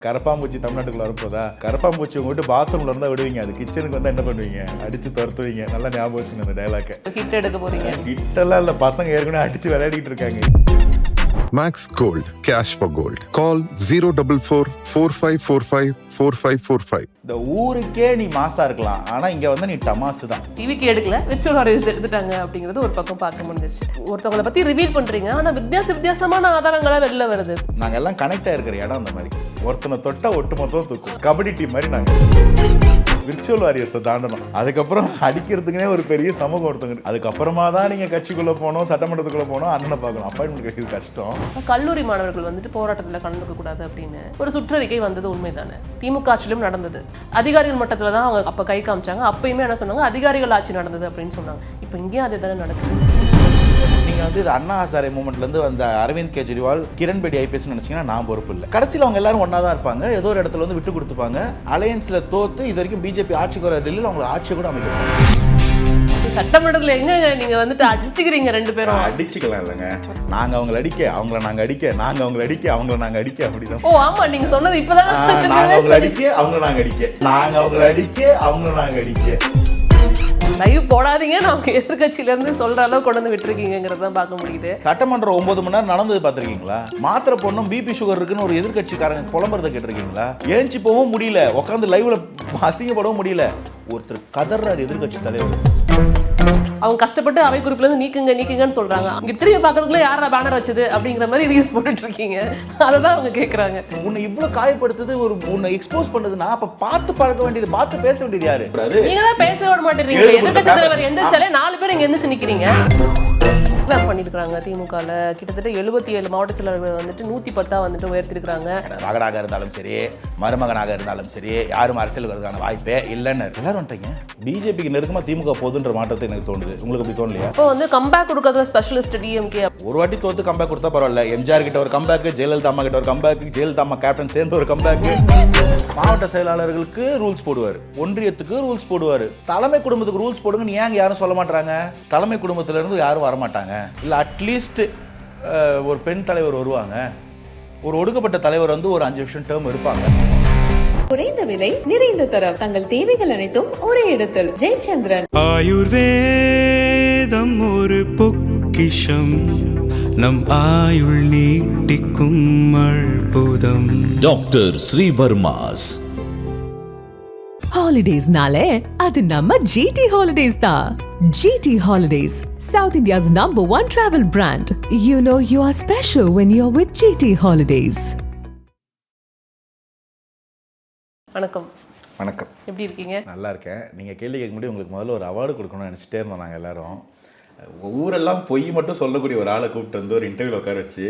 கரப்பாம்பூச்சி தமிழ்நாட்டுக்குள்ள வரப்போதா? கரப்பாம்பூச்சி உங்கள்கிட்ட பாத்ரூம்ல இருந்தா விடுவீங்க, அது கிச்சனுக்கு வந்தா என்ன பண்ணுவீங்க? அடிச்சு துரத்துவீங்க. நல்லா ஞாபகம் வச்சுங்க அந்த டைலாக். ஹிட் எடுக்க போறீங்க. ஹிட்டெல்லாம் இல்ல, பசங்க ஏற்கனவே அடிச்சு விளையாடிட்டு இருக்காங்க. Max Gold, cash for gold. Call 044-4545-4545. இந்த ஊருக்கே நீ மாசா இருக்கலாம், ஆனா இங்க வந்து நீ டமாசு தான். டிவிக்கு எடுக்கல, விர்ச்சுவல் ஆடியன்ஸ் எடுத்துட்டாங்க அப்படிங்கிறது ஒரு பக்கம் பார்க்க முடிஞ்சிச்சு. ஒருத்தவங்களை பத்தி ரிவீல் பண்றீங்க, ஆனா வித்தியாசமான ஆதாரங்களா வெளில வருது. நாங்க எல்லாம் கனெக்ட் ஆயிருக்கிற இடம் அந்த மாதிரி. ஒருத்தனை தொட்டா ஒட்டுமொத்தம் தூக்கும். கபடி டீம் மாதிரி நாங்க விர்ச்சுவல் வாரியர்ஸை தாண்டணும். அதுக்கப்புறம் அடிக்கிறதுக்குனே ஒரு பெரிய சமூகம் ஒருத்தங்க. அதுக்கப்புறமா தான் நீங்க கட்சிக்குள்ள போகணும், சட்டமன்றத்துக்குள்ள போகணும், அண்ணனை பார்க்கணும். அப்பாயின்மெண்ட் கிடைக்கிறது கஷ்டம். கல்லூரி மாணவர்கள் வந்துட்டு போராட்டத்தில் கலந்துக்க கூடாது அப்படின்னு ஒரு சுற்றறிக்கை வந்தது உண்மைதானே. திமுக ஆட்சியிலும் நடந்தது. அதிகாரிகள் மட்டத்தில் தான் அவங்க அப்ப கை காமிச்சாங்க. அப்பயுமே என்ன சொன்னாங்க, அதிகாரிகள் ஆட்சி நடந்தது அப்படின்னு சொன்னாங்க. இப்போ இங்கேயும் அதே தானே நடக்குது. நீங்க வந்து இது அண்ணா ஹசாரே மூமெண்ட்ல இருந்து வந்த அரவிந்த் கெஜ்ரிவால், கிரண் பேடி ஐபிஎஸ் நினைச்சீங்கன்னா நான் பொறுப்பு இல்லை. கடைசியில் அவங்க எல்லாரும் ஒன்னா தான் இருப்பாங்க. ஏதோ ஒரு இடத்துல வந்து விட்டு கொடுத்துப்பாங்க. அலையன்ஸ்ல தோத்து இது வரைக்கும் பிஜேபி ஆட்சிக்கு வர டெல்லியில் அவங்களை ஆட்சி கூட அமைக்கணும். சட்டமன்றத்தில் எங்க நீங்க வந்துட்டு அடிச்சுக்கிறீங்க ரெண்டு பேரும்? அடிச்சுக்கலாம் இல்லைங்க. நாங்க அவங்களை அடிக்க, அவங்கள நாங்க அடிக்க, நாங்க அவங்களை அடிக்க, அவங்கள நாங்க அடிக்க, அப்படிதான். ஓ ஆமா, நீங்க சொன்னது இப்பதான். நாங்க அவங்களை அடிக்க, அவங்கள நாங்க அடிக்க, நாங்க அவங்களை அடிக்க, அவங்கள நாங்க அடிக்க. லைவ் போடாதீங்க, நமக்கு எதிர்கட்சியில இருந்து சொல்ற அளவு கொண்டு வந்து விட்டுருக்கீங்கிறத பார்க்க முடியுது. சட்டமன்றம் 9 மணி நேரம் நடந்தது பார்த்துருக்கீங்களா? மாத்திரை பொண்ணும் பிபி சுகர் இருக்குன்னு ஒரு எதிர்கட்சிக்காரங்க புலம்புறதை கேட்டிருக்கீங்களா? ஏஞ்சி போகவும் முடியல, உட்காந்து லைவ்ல அசிங்கப்படவும் முடியல. ஒருத்தர் கதறாரு எதிர்கட்சி தலைவர். அவங்க கஷ்டப்பட்டு அவை குறிப்புல இருந்து நீக்குங்கன்னு சொல்றாங்க. இங்க திரும்பி பார்க்கறதுக்குள்ள யாரா பேனர் வச்சது அப்படிங்கிற மாதிரி ரீல்ஸ் போட்டுட்டு இருக்கீங்க. அததான் அவங்க கேக்குறாங்க. உன்னை இவ்வளவு காயப்படுத்துது, ஒரு உன்னை எக்ஸ்போஸ் பண்ணதுன்னா அப்ப பார்த்து பழக்க வேண்டியது, பார்த்து பேச வேண்டியது யாரு? நீங்க தான் பேச விட மாட்டேறீங்க. எதிர்கட்சி தலைவர் எந்திரிச்சாலே 4 பேர் இங்க எந்திரிச்சு நிக்கிறீங்க. பண்ணிருக்காங்க திமுகல கிட்டத்தட்ட 77 மாவட்ட செயலாளர்கள் வந்துட்டு 110 வந்துட்டு உயர்த்திருக்காங்க. மகனாக இருந்தாலும் சரி, மருமகனாக இருந்தாலும் சரி, யாரும் அரசியலுக்கு வரதுக்கான வாய்ப்பே இல்லைன்னு எல்லாரும் வந்துட்டீங்க. பிஜேபிக்கு நெருக்கமா திமுக போதுன்ற மாற்றத்தை எனக்கு தோணுது. உங்களுக்கு அப்படி தோணலையா? இப்போ வந்து கம்பேக் கொடுக்கறதுல ஸ்பெஷலிஸ்ட் டிஎம்கே. ஒரு வாட்டி தோத்து கம்பேக் கொடுத்தா பரவாயில்ல. எம்ஜிஆர் கிட்ட ஒரு கம்பேக், ஜெயலலிதா அம்மா கிட்ட ஒரு கம்பேக், ஜெயலலிதா அம்மா கேப்டன் சேர்ந்து ஒரு கம்பேக். மாவட்ட செயலாளர்களுக்கு ரூல்ஸ் போடுவார், ஒன்றியத்துக்கு ரூல்ஸ் போடுவார், தலைமை குடும்பத்துக்கு ரூல்ஸ் போடுங்கன்னு ஏங்க யாரும் சொல்ல மாட்டாங்க? தலைமை குடும்பத்துல இருந்து யாரும் வரமாட்டாங்க. இல்லை அட்லீஸ்ட் ஒரு பெண் தலைவர் வருவாங்க, ஒரு ஒடுக்கப்பட்ட தலைவர் வந்து ஒரு 5 வருஷம் டேர்ம் இருப்பாங்க. குறைந்த விலை நிறைந்த தரம், தங்கள் தேவைகள் அனைத்தும் ஒரே இடத்தில். ஜெயச்சந்திரன். ஆயுர்வேதம் ஒரு பொக்கிஷம், நம் ஆயுள் நீட்டிக்கும் அற்புதம். டாக்டர் ஸ்ரீவர்மாஸ். ஹாலிடேஸ்னாலே அது நம்ம ஜிடி ஹாலிடேஸ் தான். GT holidays, South India's #1 travel brand. You know you are special when you're with GT Holidays. வணக்கம். வணக்கம். எப்படி இருக்கீங்க? நல்லா இருக்கேன். நீங்கள் கேள்வி கேட்க முடியும். உங்களுக்கு முதல்ல ஒரு அவார்டு கொடுக்கணும்னு நினச்சிட்டே இருந்தோம் நாங்கள் எல்லாரும். ஊரெல்லாம் பொய் மட்டும் சொல்லக்கூடிய ஒரு ஆளை கூப்பிட்டு வந்து ஒரு இன்டர்வியூ உட்கார வச்சு,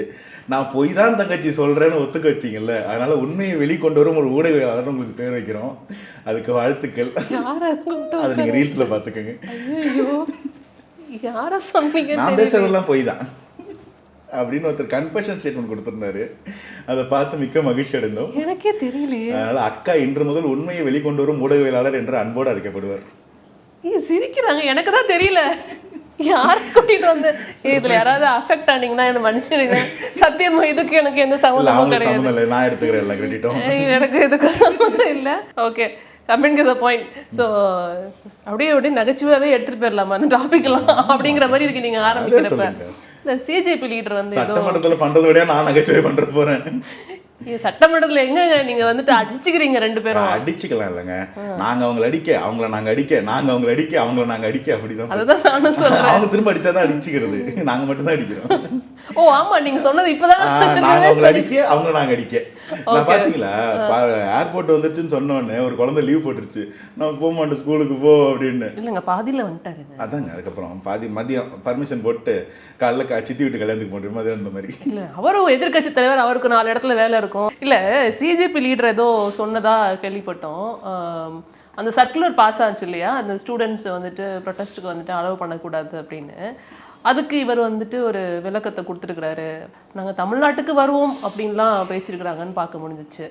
நான் பொய் தான் தங்கச்சி சொல்கிறேன்னு ஒத்துக்க வச்சிங்கல்ல, அதனால் உண்மையை வெளிக்கொண்டு வரும் ஒரு ஊடகவியலாளர் உங்களுக்கு பேர் வைக்கிறோம். அதுக்கு வாழ்த்துக்கள். அது நீங்கள் ரீல்ஸில் பார்த்துக்கோங்க. யாரை சொன்னீங்க? நான் பேசுறதெல்லாம் பொய் தான் அப்படின்னு ஒருத்தர் கன்ஃபெஷன் ஸ்டேட்மெண்ட் கொடுத்திருந்தாரு. அதை பார்த்து மிக்க மகிழ்ச்சி அடைந்தோம். எனக்கே தெரியலையே. அதனால அக்கா இன்று முதல் உண்மையை வெளிக்கொண்டு வரும் ஊடகவியலாளர் என்று அன்போடு அழைக்கப்படுவார். சிரிக்கிறாங்க, எனக்கு தான் தெரியல. யாரை கூட்டிட்டு வந்து இதுல யாராவது அஃபெக்ட் ஆனீங்கன்னா என்ன மன்னிச்சிருங்க. சத்தியமா இதுக்கு எனக்கு எந்த சம்மந்தமும் கிடையாது. நான் எடுத்துக்கிறேன் எல்லா கிரெடிட்டும். எனக்கு இதுக்கு சம்மந்தம் இல்லை. Okay, coming to the point. So அப்படியே நகைச்சுவாவே எடுத்துட்டு போயிடலாமா அந்த டாபிக்லாம் அப்படிங்கிற மாதிரி இருக்கு நீங்க ஆரம்பிக்கிறப்ப. இல்லை, சிஜேபி லீடர் வந்து சட்டமன்றத்தில் பண்றதை விட நான் நகைச்சுவை பண்றது போறேன். சட்டமன்றத்தில் எங்க நீங்க வந்துட்டு அடிச்சுக்கிறீங்க ரெண்டு பேரும்? அடிச்சுக்கலாம் இல்லைங்க. நாங்க அவங்களை அடிக்க, அவங்கள நாங்க அடிக்க, நாங்க அவங்களை அடிக்க, அவங்கள நாங்க அடிக்க, அப்படிதான். அதுதான் நானும் சொல்றேன். அவங்க திரும்ப அடிச்சாதான் அடிச்சுக்கிறது, நாங்க மட்டும் தான் அடிக்கிறோம். ஓ ஆமா, நீங்க சொன்னது இப்பதான். நாங்க அவங்களை அடிக்க, அவங்கள நாங்க அடிக்க. நான் பாத்தீங்களா, ஏர்போர்ட் வந்துருச்சுன்னு சொன்ன உடனே ஒரு குழந்தை லீவ் போட்டுருச்சு, நான் போக மாட்டேன் ஸ்கூலுக்கு போ அப்படின்னு. இல்லைங்க, பாதியில வந்துட்டாரு. அதாங்க, அதுக்கப்புறம் பாதி மதியம் பர்மிஷன் போட்டு காலைல சித்தி வீட்டு கல்யாணத்துக்கு போட்டு மதியம் அந்த மாதிரி. இல்ல, அவரும் எதிர்கட்சி தலைவர், அவருக்கு 4 இடத்துல வேலை இருக்கும். இல்ல, சிஜேபி லீடர் ஏதோ சொன்னதா கேள்விப்பட்டோம். அந்த சர்க்குலர் பாஸ் ஆச்சு இல்லையா, அந்த ஸ்டூடெண்ட்ஸ் வந்துட்டு ப்ரொட்டஸ்ட்டுக்கு வந்துட்டு அலோவ் பண்ணக்கூடாது அப்படின்னு. அதுக்கு இவர் வந்துட்டு ஒரு விளக்கத்தை கொடுத்துருக்குறாரு. நாங்கள் தமிழ்நாட்டுக்கு வருவோம் அப்படின்லாம் பேசியிருக்கிறாங்கன்னு பார்க்க முடிஞ்சிச்சு.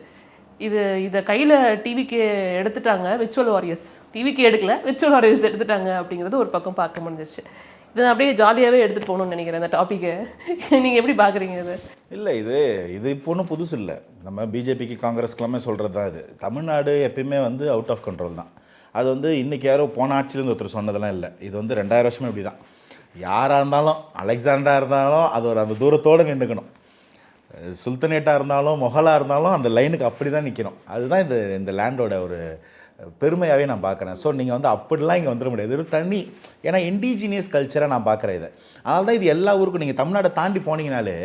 இதை கையில் டிவிக்கு எடுத்துட்டாங்க விர்ச்சுவல் வாரியர்ஸ். டிவிக்கு எடுக்கல, விர்ச்சுவல் வாரியர்ஸ் எடுத்துட்டாங்க அப்படிங்கிறது ஒரு பக்கம் பார்க்க முடிஞ்சிச்சு. இதை அப்படியே ஜாலியாகவே எடுத்துகிட்டு போகணும்னு நினைக்கிறேன் இந்த டாப்பிக்கை. நீங்கள் எப்படி பார்க்குறீங்க இது? இல்லை இது இப்போ ஒன்றும் புதுசு இல்லை. நம்ம பிஜேபிக்கு காங்கிரஸ்க்கெல்லாமே சொல்கிறது தான் இது. தமிழ்நாடு எப்பயுமே வந்து அவுட் ஆஃப் கண்ட்ரோல் தான். அது வந்து இன்றைக்கி யாரோ போன ஆட்சியிலேருந்து ஒருத்தர் சொன்னதெல்லாம் இல்லை. இது வந்து 2000 வருஷமே இப்படி தான். யாராக இருந்தாலும், அலெக்சாண்டராக இருந்தாலும் அது அந்த தூரத்தோடு நின்றுக்கணும். சுல்தனேட்டாக இருந்தாலும் மொஹலாக இருந்தாலும் அந்த லைனுக்கு அப்படி தான் நிற்கணும். அதுதான் இந்த லேண்டோட ஒரு பெருமையாகவே நான் பார்க்குறேன். ஸோ நீங்கள் வந்து அப்படிலாம் இங்கே வந்துட முடியாது. இது தனி, ஏன்னா இண்டிஜினியஸ் கல்ச்சராக நான் பார்க்குறேன் இதை. அதனால தான் இது எல்லா ஊருக்கும் நீங்கள் தமிழ்நாட்டை தாண்டி போனீங்கனாலே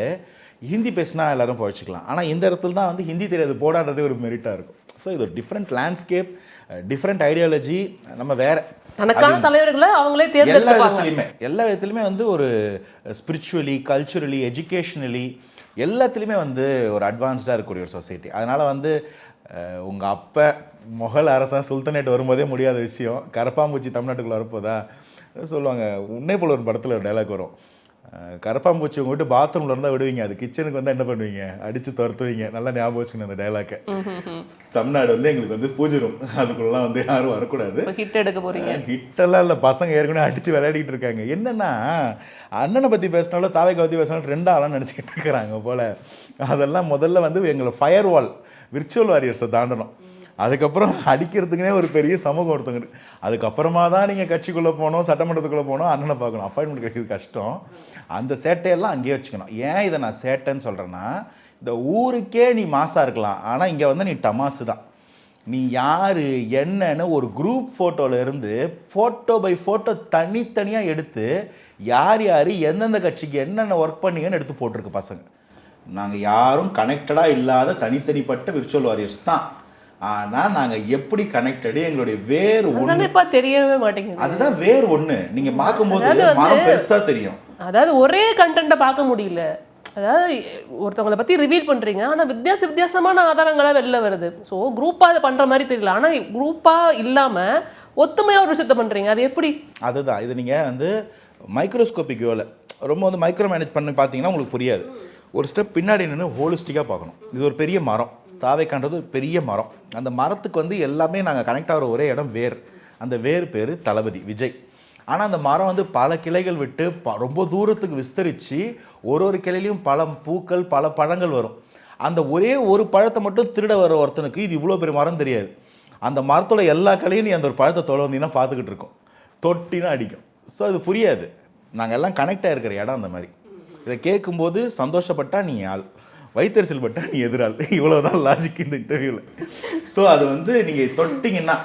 ஹிந்தி பேசினா எல்லோரும் பழச்சிக்கலாம். ஆனால் இந்த இடத்துல தான் வந்து ஹிந்தி தெரியாது போடாடுறதே ஒரு மெரிட்டாக இருக்கும். ஸோ இது ஒரு டிஃப்ரெண்ட் லேண்ட்ஸ்கேப், டிஃப்ரெண்ட் ஐடியாலஜி. நம்ம வேறு தனக்கான தலைவர்களை அவங்களே தேர்ந்தெடுப்பாங்க. எல்லா விதத்துலையுமே வந்து ஒரு ஸ்பிரிச்சுவலி, கல்ச்சுரலி, எஜுகேஷ்னலி எல்லாத்துலேயுமே வந்து ஒரு அட்வான்ஸ்டாக இருக்கக்கூடிய ஒரு சொசைட்டி. அதனால் வந்து உங்கள் அப்போ மொகல் அரசன் சுல்தனேட் வரும்போதே முடியாத விஷயம் கரப்பாம்பூச்சி தமிழ்நாட்டுக்குள்ளே வரப்போதா சொல்லுவாங்க. உன்னை போல ஒரு படத்தில் ஒரு டைலாக் வரும், கரப்பாம்பூச்சி உங்கள் வீட்டு பாத்ரூமில் இருந்தால் விடுவீங்க, அது கிச்சனுக்கு வந்தால் என்ன பண்ணுவீங்க, அடித்து துரத்துவீங்க. நல்லா ஞாபகம் வச்சுக்கணும் அந்த டைலாக்கை. தமிழ்நாடு வந்து எங்களுக்கு வந்து பூஜை ரூம், அதுக்குள்ளலாம் வந்து யாரும் வரக்கூடாது. ஹிட் எடுக்க போகிறீங்க. ஹிட்டெல்லாம் இல்லை, பசங்க ஏற்கனவே அடித்து விளையாடிட்டு இருக்காங்க. என்னென்னா அண்ணனை பற்றி பேசினாலும் தாவைக்கை பற்றி பேசினாலும் 2 ஆளாக நினச்சிக்கிட்டு இருக்கிறாங்க போல். அதெல்லாம் முதல்ல வந்து எங்களை ஃபயர் வால் விர்ச்சுவல் வாரியர்ஸை தாண்டணும். அதுக்கப்புறம் அடிக்கிறதுக்குனே ஒரு பெரிய சமூகம் ஒருத்தங்க. அதுக்கப்புறமா தான் நீங்கள் கட்சிக்குள்ளே போகணும், சட்டமன்றத்துக்குள்ளே போகணும், அண்ணனை பார்க்கணும். அப்பாயின்மெண்ட் கிடைக்கிறது கஷ்டம். அந்த சேட்டையெல்லாம் அங்கேயே வச்சுக்கணும். ஏன் இதை நான் சேட்டைன்னு சொல்கிறேன்னா, இந்த ஊருக்கே நீ மாசாக இருக்கலாம், ஆனால் இங்கே வந்து நீ டமாசு தான். நீ யார் என்னன்னு ஒரு குரூப் ஃபோட்டோவில் இருந்து ஃபோட்டோ பை ஃபோட்டோ தனித்தனியாக எடுத்து யார் எந்தெந்த கட்சிக்கு என்னென்ன ஒர்க் பண்ணீங்கன்னு எடுத்து போட்டிருக்கு பசங்க. நாங்கள் யாரும் கனெக்டடாக இல்லாத தனித்தனிப்பட்ட விர்ச்சுவல் வாரியர்ஸ் தான். ஆனால் நாங்கள் எப்படி கனெக்டடு, எங்களுடைய வேறு ஒன்று தெரியவே மாட்டேங்குது. அதுதான் வேறு ஒன்று. நீங்கள் பார்க்கும்போது மரம் பெருசாக தெரியும். அதாவது ஒரே கண்டென்ட்டை பார்க்க முடியல. அதாவது ஒருத்தவங்களை பற்றி ரிவீல் பண்ணுறீங்க, ஆனால் வித்தியாசமான ஆதாரங்களாக வெளில வருது. ஸோ குரூப்பாக அதை பண்ணுற மாதிரி தெரியல. ஆனால் குரூப்பாக இல்லாமல் ஒத்துமையாக ஒரு விஷயத்தை பண்ணுறீங்க, அது எப்படி? அதுதான் இது நீங்கள் வந்து மைக்ரோஸ்கோபிக் வேலை ரொம்ப வந்து மைக்ரோ மேனேஜ் பண்ணி பார்த்தீங்கன்னா உங்களுக்கு புரியாது. ஒரு ஸ்டெப் பின்னாடி நின்று ஹோலிஸ்டிக்காக பார்க்கணும். இது ஒரு பெரிய மரம், தாவைக்கான்றது ஒரு பெரிய மரம். அந்த மரத்துக்கு வந்து எல்லாமே நாங்கள் கனெக்ட் ஆகிற ஒரே இடம் வேர். அந்த வேர் பேர் தளபதி விஜய். ஆனால் அந்த மரம் வந்து பல கிளைகள் விட்டு ரொம்ப தூரத்துக்கு விஸ்தரித்து ஒரு கிளையிலையும் பல பூக்கள் பல பழங்கள் வரும். அந்த ஒரே ஒரு பழத்தை மட்டும் திருட வர ஒருத்தனுக்கு இது இவ்வளோ பெரிய மரம் தெரியாது. அந்த மரத்தோட எல்லா கிளையும் நீ அந்த ஒரு பழத்தை தொலை வந்தீங்கன்னா பார்த்துக்கிட்டு இருக்கோம், தொட்டினா அடிக்கும். ஸோ அது புரியாது. நாங்கள் எல்லாம் கனெக்ட் ஆகிருக்கிற இடம் அந்த மாதிரி. இதை கேட்கும்போது சந்தோஷப்பட்டா நீ ஆள், வைத்தறிச்சல் பட்டா நீ எதிராள். இவ்வளோதான் லாஜிக் இந்த இன்டர்வியூவில். ஸோ அது வந்து நீங்கள் தொட்டிங்கன்னா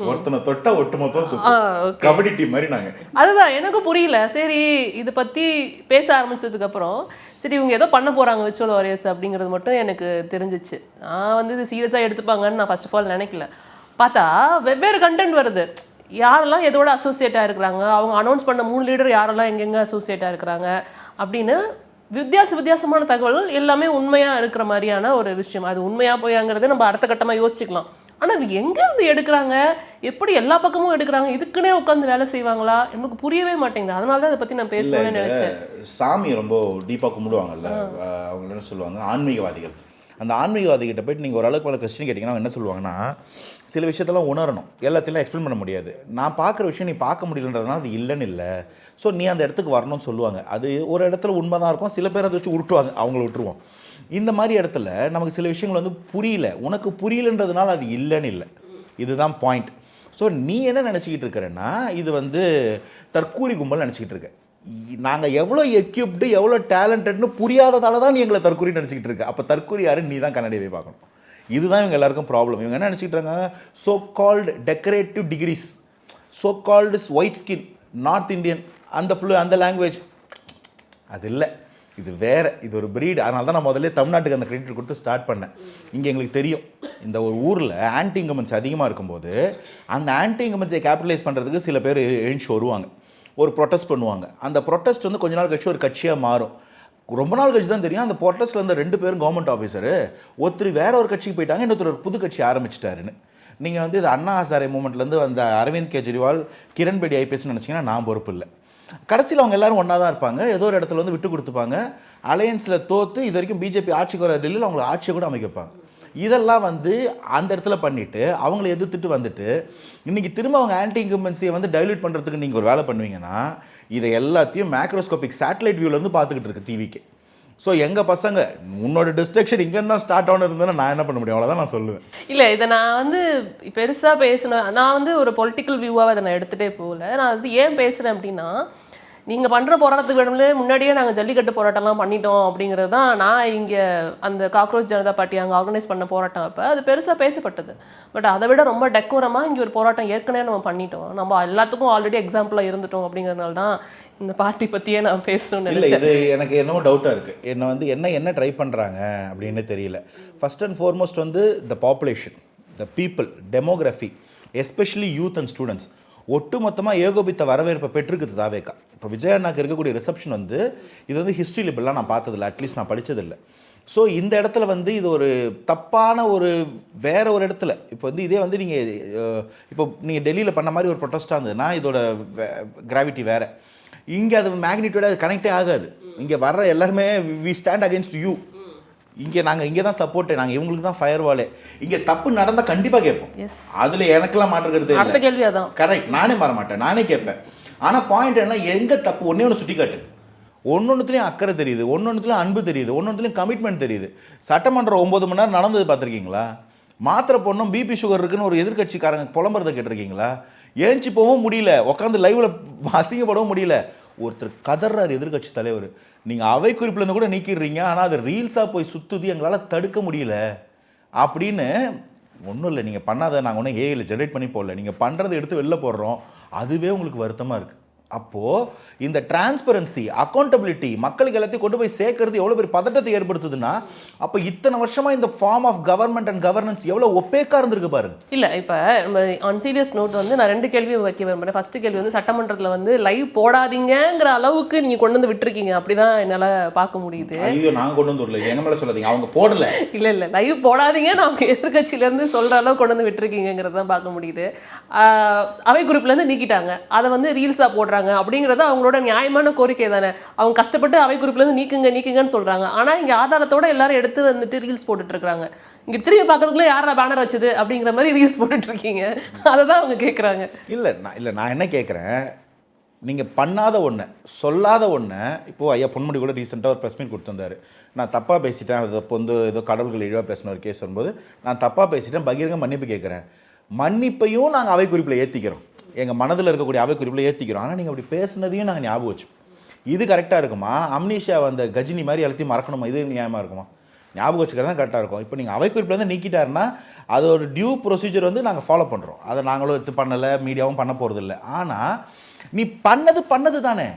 ஒருத்தனை தொட்டா ஒட்டுமொத்தம் கபடி டீம் மாதிரி நாங்கள். அதுதான் எனக்கு புரியல. சரி, இதை பற்றி பேச ஆரம்பிச்சதுக்கப்புறம் சரி இவங்க ஏதோ பண்ண போகிறாங்க விர்ச்சுவல் வாரியர்ஸ் அப்படிங்கிறது மட்டும் எனக்கு தெரிஞ்சிச்சு. நான் வந்து இது சீரியஸாக எடுத்துப்பாங்கன்னு நான் ஃபர்ஸ்ட் ஆஃப் ஆல் நினைக்கல. பார்த்தா வெவ்வேறு கண்டென்ட் வருது. யாரெல்லாம் எதோட அசோசியேட்டாக இருக்கிறாங்க, அவங்க அனௌன்ஸ் பண்ண 3 லீடர் யாரெல்லாம் எங்கெங்கே அசோசியேட்டாக இருக்கிறாங்க அப்படின்னு வித்தியாசமான தகவல்கள் எல்லாமே உண்மையாக இருக்கிற மாதிரியான ஒரு விஷயம். அது உண்மையாக போயாங்கிறது நம்ம அடுத்த கட்டமாக யோசிச்சுக்கலாம். ஆனால் அது எங்கேருந்து எடுக்கிறாங்க, எப்படி எல்லா பக்கமும் எடுக்கிறாங்க, இதுக்குன்னே உட்காந்து வேலை செய்வாங்களா, எனக்கு புரியவே மாட்டேங்குது. அதனால தான் அதை பற்றி நான் பேசணும்னு நினச்சேன். சாமி ரொம்ப டீப்பாக கும்பிடுவாங்கல்ல, அவங்க என்ன சொல்லுவாங்க, ஆன்மீகவாதிகள். அந்த ஆன்மீகவாதிகிட்ட போய்ட்டு நீங்கள் ஓரளவுக்கு மேலே கொஸ்டின் கேட்டிங்கன்னா என்ன சொல்லுவாங்கன்னா, சில விஷயத்தெல்லாம் உணரணும், எல்லாத்தையும் எக்ஸ்பிளைன் பண்ண முடியாது. நான் பார்க்குற விஷயம் நீ பார்க்க முடியலன்றதுனால அது இல்லைன்னு இல்லை, ஸோ நீ அந்த இடத்துக்கு வரணும்னு சொல்லுவாங்க. அது ஒரு இடத்துல உண்மை தான் இருக்கும், சில பேர் அதை வச்சு உருட்டுவாங்க, அவங்கள விட்டுருவோம். இந்த மாதிரி இடத்துல நமக்கு சில விஷயங்கள் வந்து புரியல, உனக்கு புரியலன்றதுனால அது இல்லைன்னு இல்லை, இதுதான் பாயிண்ட். ஸோ நீ என்ன நினச்சிக்கிட்டு இருக்கிறன்னா, இது வந்து தற்கூரி கும்பல் நினச்சிக்கிட்டு இருக்க. நாங்கள் எவ்வளோ எக்யூப்டு எவ்வளோ டேலண்டட்னு புரியாததால தான் நீ எங்களை தற்கூரி நினச்சிக்கிட்டு இருக்க. அப்போ தற்கூரி யாருன்னு நீ தான் கண்ணாடியை பார்க்கணும். இதுதான் இவங்க எல்லாருக்கும் ப்ராப்ளம். இவங்க என்ன நினச்சிக்கிட்டு இருக்காங்க, so called decorative degrees, so called white skin, North Indian, அந்த லாங்குவேஜ் அது இல்லை, இது வேறு, இது ஒரு ப்ரீடு. அதனால தான் நான் முதல்ல தமிழ்நாட்டுக்கு அந்த கிரெடிட் கொடுத்து ஸ்டார்ட் பண்ணேன். இங்கே எங்களுக்கு தெரியும், இந்த ஒரு ஊரில் ஆன்டி இன்கம்பன்சி அதிகமாக இருக்கும்போது அந்த ஆன்டி இன்கம்பன்சியை கேபிட்டலைஸ் பண்ணுறதுக்கு சில பேர் எழுந்து வருவாங்க, ஒரு ப்ரொட்டஸ்ட் பண்ணுவாங்க. அந்த ப்ரொட்டஸ்ட் வந்து கொஞ்ச நாள் கழிச்சு ஒரு கட்சியாக மாறும். ரொம்ப நாள் கட்சி தான் தெரியும் அந்த ப்ரொட்டஸ்ட்டில் இருந்த 2 பேரும் கவர்மெண்ட் ஆஃபீஸரு, ஒருத்தர் வேற ஒரு கட்சிக்கு போயிட்டாங்க, இன்னொருத்தர் ஒரு புது கட்சி ஆரம்பிச்சிட்டாருன்னு. நீங்கள் வந்து இது அண்ணா ஹசாரே மூமெண்ட்லேருந்து வந்த அரவிந்த் கெஜ்ரிவால், கிரண் பேடி ஐபிஎஸ்ன்னு நினச்சிங்கன்னா நான் பொறுப்பு இல்லை. கடைசியில் அவங்க எல்லாரும் ஒன்றா தான் இருப்பாங்க, ஏதோ ஒரு இடத்துல வந்து விட்டு கொடுத்துப்பாங்க. அலையன்ஸில் தோற்று இது வரைக்கும் பிஜேபி ஆட்சிக்கு வர டெல்லியில் அவங்களை ஆட்சியை கூட அமைக்க வைப்பாங்க. இதெல்லாம் வந்து அந்த இடத்துல பண்ணிவிட்டு அவங்கள எதிர்த்துட்டு வந்துட்டு இன்றைக்கி திரும்ப அவங்க ஆன்டி இன்கம்பன்சியை வந்து டைல்யூட் பண்ணுறதுக்கு நீங்கள் ஒரு வேலை பண்ணுவீங்கன்னா, இதை எல்லாத்தையும் மேக்ரோஸ்கோபிக் சேட்டலைட் வியூலேருந்து பார்த்துக்கிட்டு இருக்கு டிவிக்கு. ஸோ எங்கள் பசங்க உன்னோட டிஸ்ட்ரக்ஷன் இங்கேருந்து தான் ஸ்டார்ட் ஆகணும் இருந்தேன்னா நான் என்ன பண்ண முடியும், அவ்வளோதான் நான் சொல்லுவேன். இல்லை இதை நான் வந்து பெருசாக பேசணும், நான் வந்து ஒரு பொலிட்டிக்கல் வியூவாக அதை நான் எடுத்துகிட்டே போகல. நான் வந்து ஏன் பேசுகிறேன் அப்படின்னா, நீங்கள் பண்ணுற போராட்டத்துக்கு முன்னாடியே நாங்கள் ஜல்லிக்கட்டு போராட்டம்லாம் பண்ணிட்டோம் அப்படிங்கிறது தான் நான் இங்கே அந்த காக்ரோச் ஜனதா பார்ட்டி அங்கே ஆர்கனைஸ் பண்ண போராட்டம் அப்போ அது பெருசாக பேசப்பட்டது. பட் அதை விட ரொம்ப டெக்கோரமாக இங்கே ஒரு போராட்டம் ஏற்கனவே நம்ம பண்ணிட்டோம், நம்ம எல்லாத்துக்கும் ஆல்ரெடி எக்ஸாம்பிளாக இருந்துட்டோம். அப்படிங்கிறதுனால தான் இந்த பார்ட்டி பற்றியே நான் பேசணும்னு இல்லை. நினைச்சேன். இது எனக்கு என்னவோ டவுட்டாக இருக்குது. என்னை வந்து என்ன ட்ரை பண்ணுறாங்க அப்படின்னு தெரியல. ஃபர்ஸ்ட் அண்ட் ஃபார்மோஸ்ட் வந்து the population, the people, demography, especially youth and students ஒட்டுமொத்தமாக ஏகோபித்த வரவேற்பை பெற்றிருக்குது தாவேக்கா. இப்போ விஜய் அண்ணாக்கு இருக்கக்கூடிய ரிசப்ஷன் வந்து இது வந்து ஹிஸ்ட்ரி லிபிள்லாம் நான் பார்த்ததில்ல, அட்லீஸ்ட் நான் படித்ததில்லை. ஸோ இந்த இடத்துல வந்து இது ஒரு தப்பான ஒரு வேற ஒரு இடத்துல இப்போ வந்து இதே வந்து நீங்கள் இப்போ நீங்கள் டெல்லியில் பண்ண மாதிரி ஒரு ப்ரொட்டஸ்ட்டாக இருந்ததுன்னா இதோட கிராவிட்டி வேறு. இங்கே அது மேக்னிடியூட் அது கனெக்டே ஆகாது. இங்கே வர்ற எல்லாருமே வி ஸ்டாண்ட் அகேன்ஸ்ட் யூ. நாங்கள் இங்கே தான் சப்போர்ட்டு, நாங்கள் இவங்களுக்கு தான் ஃபயர் வாலே. இங்கே தப்பு நடந்தால் கண்டிப்பாக கேட்போம். அதில் எனக்கெல்லாம் மாற்றுக்கிறது அடுத்த கேள்வி அதான். கரெக்ட், நானே மாற மாட்டேன், நானே கேட்பேன். ஆனால் பாயிண்ட் என்ன, எங்கே தப்பு ஒன்று சுட்டி காட்டு. ஒன்னொன்றுத்துலேயும் அக்கறை தெரியுது, ஒன்னொன்றுத்துலேயும் அன்பு தெரியுது, ஒன்னொன்றுத்துலேயும் கமிட்மெண்ட் தெரியுது. சட்டமன்றம் 9 மணி நேரம் நடந்தது பார்த்துருக்கீங்களா? மாத்திரை பொண்ணும் பிபி சுகர் இருக்குன்னு ஒரு எதிர்கட்சிக்காரங்க புலம்புறதை கேட்டிருக்கீங்களா? ஏஞ்சி போகவும் முடியல, உட்காந்து லைவில் அசிங்கப்படவும் முடியல. ஒருத்தர் கதறார் எதிர்கட்சி தலைவர், நீங்கள் அவை குறிப்பிலேருந்து கூட நீக்கிடுறீங்க, ஆனால் அது ரீல்ஸாக போய் சுற்றுது, எங்களால் தடுக்க முடியல அப்படின்னு. ஒன்றும் இல்லை, நீங்கள் பண்ணாத நாங்கள் ஒன்றும் ஏஐயில் ஜென்ரேட் பண்ணி போடல, நீங்கள் பண்ணுறதை எடுத்து வெளில போடுறோம், அதுவே உங்களுக்கு வருத்தமாக இருக்குது. அப்போது இந்த டிரான்ஸ்பரன்சி, அக்கௌண்டபிலிட்டி, மக்களுக்கு எல்லாத்தையும் கொண்டு போய் சேர்க்கறது எவ்வளோ பெரிய பதட்டத்தை ஏற்படுத்துதுன்னா, அப்போ இத்தனை வருஷமாக இந்த form of government and governance எவ்வளோ ஒப்பேக்காக இருந்திருக்கு பாருங்க. இல்லை இப்போ நம்ம ஆன் சீரியஸ் நோட் வந்து நான் 2 கேள்வி வைக்க விரும்புகிறேன். ஃபஸ்ட்டு கேள்வி வந்து சட்டமன்றத்தில் வந்து லைவ் போடாதீங்கிற அளவுக்கு நீங்கள் கொண்டு வந்து விட்டுருக்கீங்க, அப்படி தான் என்னால் பார்க்க முடியுது. ஐயோ, நாங்கள் கொண்டு வந்து வரல, எங்கள் மேலே சொல்லாதீங்க, அவங்க போடல. இல்லை லைவ் போடாதீங்க, நான் எதிர்கட்சியிலேருந்து சொல்கிற அளவுக்கு கொண்டு வந்து விட்டுருக்கீங்கிறது தான் பார்க்க முடியுது. அவை குறிப்பிலேருந்து நீக்கிட்டாங்க, அதை வந்து ரீல்ஸாக போடுறாங்க அப்படிங்கிறது அவங்களோட நியாயமான கோரிக்கை தானே. அவங்க கஷ்டப்பட்டு அவை குறிப்பிலேருந்து நீக்குங்கன்னு சொல்கிறாங்க. ஆனால் இங்கே ஆதாரத்தோட எல்லாரும் எடுத்து வந்துட்டு ரீல்ஸ் போட்டுட்டு இருக்காங்க. இங்கே திரும்பி பார்க்கறதுக்குள்ள யாரா பேனர் வச்சது அப்படிங்கிற மாதிரி ரீல்ஸ் போட்டுட்டு இருக்கீங்க, அதை தான் அவங்க கேட்குறாங்க. இல்லை நான் என்ன கேட்குறேன், நீங்கள் பண்ணாத ஒன்று, சொல்லாத ஒன்று. இப்போது ஐயா பொன்முடி கூட ரீசெண்டாக ஒரு ப்ரெஸ் மீட் கொடுத்துருந்தாரு. நான் தப்பாக பேசிட்டேன், அது இப்போ வந்து ஏதோ கடவுள்கள் இழிவாக பேசின ஒரு கேஸ் வரும்போது நான் தப்பாக பேசிட்டேன், பகிரங்க மன்னிப்பு கேட்குறேன். மன்னிப்பையும் நாங்கள் அவை குறிப்பில் ஏற்றிக்கிறோம், எங்கள் மனதில் இருக்கக்கூடிய அவை குறிப்பில் ஏற்றிக்கிறோம். ஆனால் நீங்கள் அப்படி பேசுனதையும் நாங்கள் ஞாபகம் வச்சோம். இது கரெக்டாக இருக்குமா? அம்னீஷா வந்த கஜினி மாதிரி எல்லாத்தையும் மறக்கணுமா? இது நியாயமாக இருக்குமா? ஞாபகம் வச்சுக்கிறது தான் கரெக்டாக இருக்கும். இப்போ நீங்கள் அவை குறிப்பிலேருந்து நீக்கிட்டாருன்னா அது ஒரு டியூ ப்ரொசீஜர் வந்து நாங்கள் ஃபாலோ பண்ணுறோம். அதை நாங்களும் எடுத்து பண்ணலை, மீடியாவும் பண்ண போகிறதில்ல. ஆனால் நீ பண்ணது தானே,